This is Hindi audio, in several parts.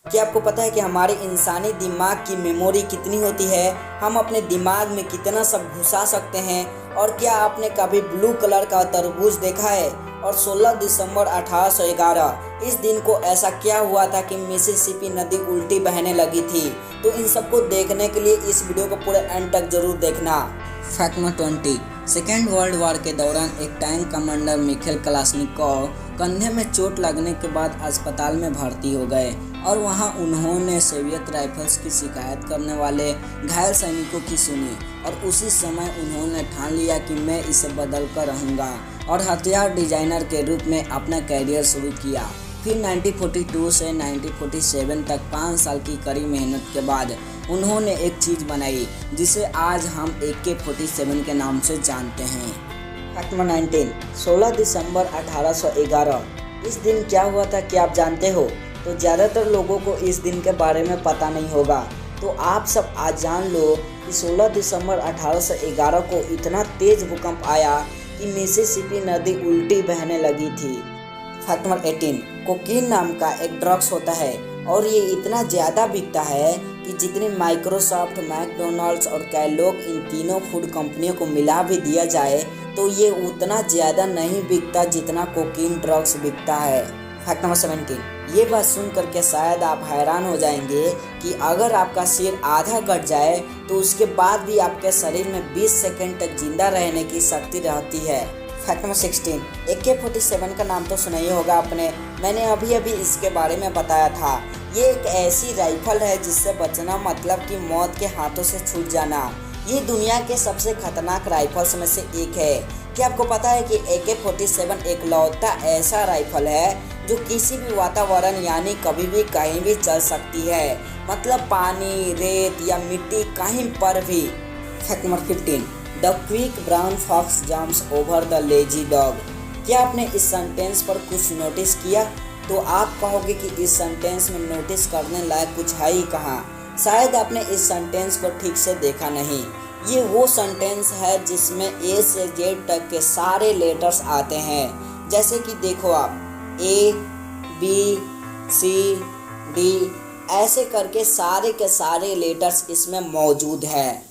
क्या आपको पता है कि हमारे इंसानी दिमाग की मेमोरी कितनी होती है? हम अपने दिमाग में कितना सब घुसा सकते हैं? और क्या आपने कभी ब्लू कलर का तरबूज देखा है? और 16 दिसंबर 1811 इस दिन को ऐसा क्या हुआ था कि मिसिसिपी नदी उल्टी बहने लगी थी? तो इन सबको देखने के लिए इस वीडियो को पूरे एंड तक जरूर देखना। Fact number 20। Second world war के दौरान एक टैंक कमांडर मिखाइल कलाश्निकोव कंधे में चोट लगने के बाद अस्पताल में भर्ती हो गए और वहां उन्होंने सोवियत राइफल्स की शिकायत करने वाले घायल सैनिकों की सुनी और उसी समय उन्होंने ठान लिया कि मैं इसे बदल कर रहूँगा और हथियार डिजाइनर के रूप में अपना कैरियर शुरू किया। फिर 1942 से 1947 तक 5 साल की कड़ी मेहनत के बाद उन्होंने एक चीज़ बनाई जिसे आज हम AK-47 के नाम से जानते हैं। Fact number 19। 16 दिसंबर 1811 इस दिन क्या हुआ था, क्या आप जानते हो? तो ज़्यादातर लोगों को इस दिन के बारे में पता नहीं होगा, तो आप सब आज जान लो कि 16 दिसंबर 1811 को इतना तेज भूकंप आया कि मिसिसिपी नदी उल्टी बहने लगी थी। Fact number 18। कोकीन नाम का एक ड्रग्स होता है और ये इतना ज़्यादा बिकता है कि जितनी माइक्रोसॉफ्ट, मैकडोनल्ड्स और कैलोग इन तीनों फूड कंपनियों को मिला भी दिया जाए तो ये उतना ज़्यादा नहीं बिकता जितना कोकीन ड्रग्स बिकता है। Fact number 17। ये बात सुन करके शायद आप हैरान हो जाएंगे कि अगर आपका सिर आधा कट जाए तो उसके बाद भी आपके शरीर में 20 सेकंड तक जिंदा रहने की शक्ति रहती है। Fact number 16। AK-47 का नाम तो सुना ही होगा आपने, मैंने अभी इसके बारे में बताया था। ये एक ऐसी राइफल है जिससे बचना मतलब कि मौत के हाथों से छूट जाना। ये दुनिया के सबसे खतरनाक राइफल्स में से एक है। क्या आपको पता है कि AK-47 एकलौता ऐसा राइफल है जो किसी भी वातावरण यानी कभी भी कहीं भी चल सकती है, मतलब पानी, रेत या मिट्टी कहीं पर भी। Fact number 15। The quick brown fox jumps over the lazy dog. क्या आपने इस सेंटेंस पर कुछ नोटिस किया? तो आप कहोगे कि इस सेंटेंस में नोटिस करने लायक कुछ है ही कहाँ। शायद आपने इस सेंटेंस को ठीक से देखा नहीं। ये वो सेंटेंस है जिसमें A से Z तक के सारे लेटर्स आते हैं, जैसे कि देखो आप A, B, C, D ऐसे करके सारे के सारे लेटर्स इसमें मौजूद है।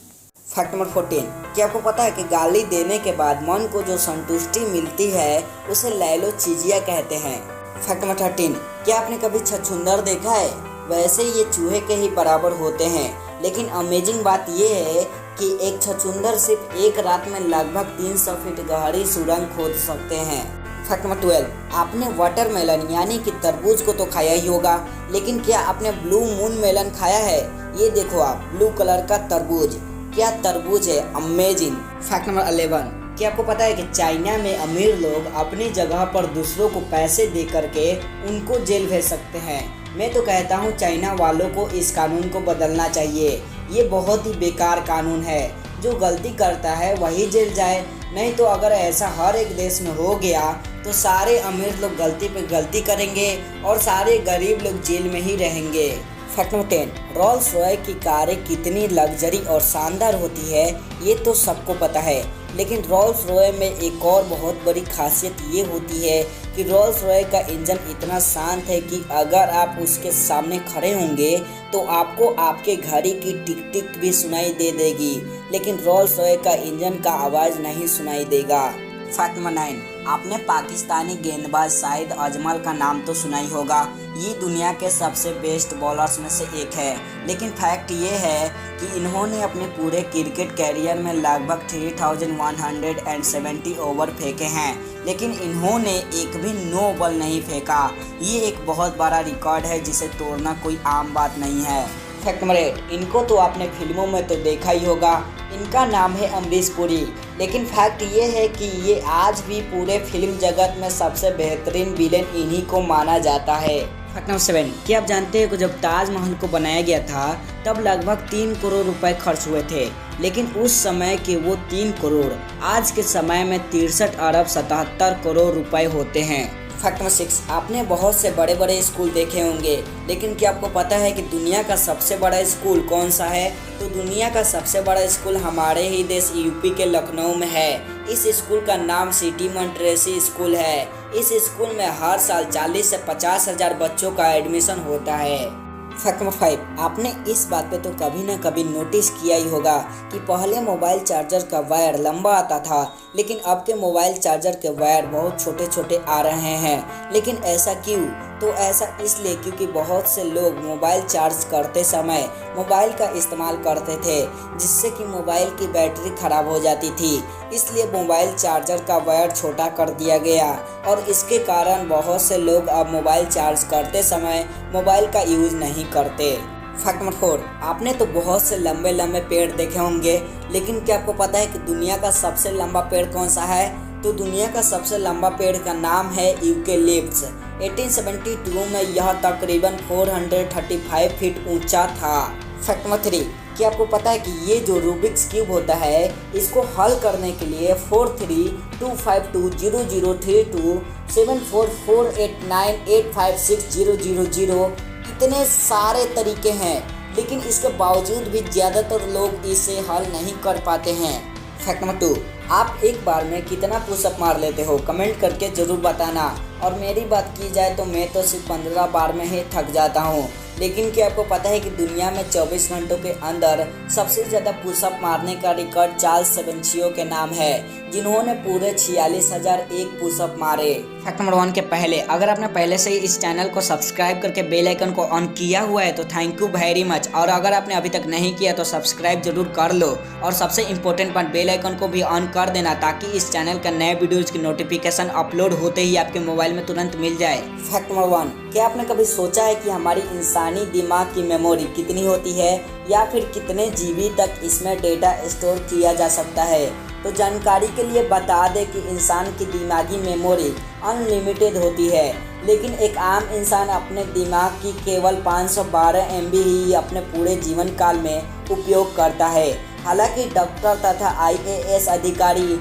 Fact number 14। क्या आपको पता है कि गाली देने के बाद मन को जो संतुष्टि मिलती है उसे लैलो चिजिया कहते हैं। Fact number 13। क्या आपने कभी छछूंदर देखा है? वैसे ये चूहे के ही बराबर होते हैं, लेकिन अमेजिंग बात यह है कि एक छछूंदर सिर्फ एक रात में लगभग 300 फीट गहरी सुरंग खोद सकते हैं। Fact number 12। आपने वाटरमेलन यानी कि तरबूज को तो खाया ही होगा, लेकिन क्या आपने ब्लू मून मेलन खाया है? ये देखो आप, ब्लू कलर का तरबूज। क्या तरबूज है, अमेजिंग। Fact number 11। क्या आपको पता है कि चाइना में अमीर लोग अपनी जगह पर दूसरों को पैसे दे करके उनको जेल भेज सकते हैं? मैं तो कहता हूँ चाइना वालों को इस कानून को बदलना चाहिए। ये बहुत ही बेकार कानून है। जो गलती करता है वही जेल जाए, नहीं तो अगर ऐसा हर एक देश में हो गया तो सारे अमीर लोग गलती पे गलती करेंगे और सारे गरीब लोग जेल में ही रहेंगे। Fact number 10। रोल्स रॉय की कारें कितनी लग्जरी और शानदार होती है ये तो सबको पता है, लेकिन रोल्स रॉय में एक और बहुत बड़ी खासियत ये होती है कि रोल्स रॉय का इंजन इतना शांत है कि अगर आप उसके सामने खड़े होंगे तो आपको आपके घड़ी की टिक टिक भी सुनाई दे देगी, लेकिन रोल्स रॉय का इंजन का आवाज़ नहीं सुनाई देगा। Fact number 9। आपने पाकिस्तानी गेंदबाज शाहिद अजमल का नाम तो सुना ही होगा। ये दुनिया के सबसे बेस्ट बॉलर्स में से एक है, लेकिन फैक्ट ये है कि इन्होंने अपने पूरे क्रिकेट कैरियर में लगभग 3170 ओवर फेंके हैं, लेकिन इन्होंने एक भी नो बॉल नहीं फेंका। ये एक बहुत बड़ा रिकॉर्ड है जिसे तोड़ना कोई आम बात नहीं है। Fact number 8। इनको तो आपने फिल्मों में तो देखा ही होगा, इनका नाम है अमरीश पुरी, लेकिन फैक्ट ये है कि ये आज भी पूरे फिल्म जगत में सबसे बेहतरीन विलेन इन्हीं को माना जाता है। Fact number 7। क्या आप जानते हैं कि जब ताजमहल को बनाया गया था तब लगभग 3 करोड़ रुपए खर्च हुए थे, लेकिन उस समय के वो 3 करोड़ आज के समय में 63 अरब 77 करोड़ रुपए होते हैं। Fact number 6। आपने बहुत से बड़े बड़े स्कूल देखे होंगे, लेकिन क्या आपको पता है कि दुनिया का सबसे बड़ा स्कूल कौन सा है? तो दुनिया का सबसे बड़ा स्कूल हमारे ही देश यूपी के लखनऊ में है। इस स्कूल का नाम सिटी मॉन्टेसरी स्कूल है। इस स्कूल में हर साल 40 से 50 हज़ार बच्चों का एडमिशन होता है। फैक्ट नंबर 5, आपने इस बात पे तो कभी ना कभी नोटिस किया ही होगा कि पहले मोबाइल चार्जर का वायर लंबा आता था, लेकिन अब के मोबाइल चार्जर के वायर बहुत छोटे छोटे आ रहे हैं। लेकिन ऐसा क्यों? तो ऐसा इसलिए क्योंकि बहुत से लोग मोबाइल चार्ज करते समय मोबाइल का इस्तेमाल करते थे, जिससे कि मोबाइल की बैटरी खराब हो जाती थी। इसलिए मोबाइल चार्जर का वायर छोटा कर दिया गया और इसके कारण बहुत से लोग अब मोबाइल चार्ज करते समय मोबाइल का यूज़ नहीं करते। फैक्ट नंबर 4, आपने तो बहुत से लंबे लंबे पेड़ देखे होंगे, लेकिन क्या आपको पता है कि दुनिया का सबसे लंबा पेड़ कौन सा है? तो दुनिया का सबसे लंबा पेड़ का नाम है यूकेलिप्टस। 1872 में यह तकरीबन 435 फीट ऊंचा था। फैक्ट नंबर 3, क्या आपको पता है कि ये जो रूबिक्स क्यूब होता है, इसको हल करने के लिए 43252002327448985600 इतने सारे तरीके हैं, लेकिन इसके बावजूद भी ज़्यादातर लोग इसे हल नहीं कर पाते हैं। फैक्ट नंबर 2, आप एक बार में कितना पुशअप मार लेते हो? कमेंट करके ज़रूर बताना। और मेरी बात की जाए तो मैं तो सिर्फ 15 बार में ही थक जाता हूँ। लेकिन क्या आपको पता है कि दुनिया में 24 घंटों के अंदर सबसे ज़्यादा पुशअप मारने का रिकॉर्ड चार्ल्स सेबेस्टियन के नाम है, जिन्होंने पूरे 46,001 पुशअप मारे। फैक्ट नंबर 1 के पहले, अगर आपने पहले से ही इस चैनल को सब्सक्राइब करके बेल आइकन को ऑन किया हुआ है तो थैंक यू वेरी मच। और अगर आपने अभी तक नहीं किया तो सब्सक्राइब जरूर कर लो और सबसे इम्पोर्टेंट बात, बेल आइकन को भी ऑन कर देना, ताकि इस चैनल का नए वीडियोज़ की नोटिफिकेशन अपलोड होते ही आपके मोबाइल में तुरंत मिल जाए। फैक्ट नंबर 1, क्या आपने कभी सोचा है कि हमारी इंसानी दिमाग की मेमोरी कितनी होती है, या फिर कितने जीबी तक इसमें डेटा स्टोर किया जा सकता है? तो जानकारी के लिए बता दें कि इंसान की दिमागी मेमोरी अनलिमिटेड होती है, लेकिन एक आम इंसान अपने दिमाग की केवल 512 MB ही अपने पूरे जीवन काल में उपयोग करता है। हालांकि डॉक्टर तथा IAS अधिकारी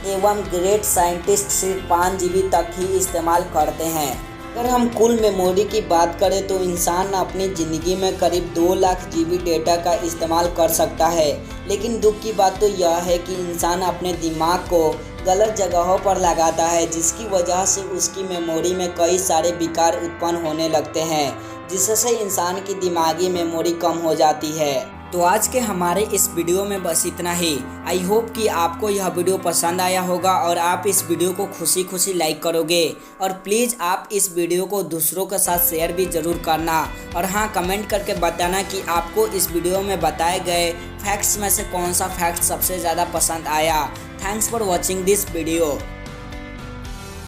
एवं ग्रेट साइंटिस्ट सिर्फ 5 GB तक ही इस्तेमाल करते हैं। अगर हम कुल मेमोरी की बात करें तो इंसान अपनी ज़िंदगी में करीब 2 लाख GB डेटा का इस्तेमाल कर सकता है। लेकिन दुख की बात तो यह है कि इंसान अपने दिमाग को गलत जगहों पर लगाता है, जिसकी वजह से उसकी मेमोरी में कई सारे विकार उत्पन्न होने लगते हैं, जिससे इंसान की दिमागी मेमोरी कम हो जाती है। तो आज के हमारे इस वीडियो में बस इतना ही। आई होप कि आपको यह वीडियो पसंद आया होगा और आप इस वीडियो को खुशी खुशी लाइक करोगे। और प्लीज़ आप इस वीडियो को दूसरों के साथ शेयर भी ज़रूर करना। और हाँ, कमेंट करके बताना कि आपको इस वीडियो में बताए गए फैक्ट्स में से कौन सा फैक्ट सबसे ज़्यादा पसंद आया। Thanks for watching this video.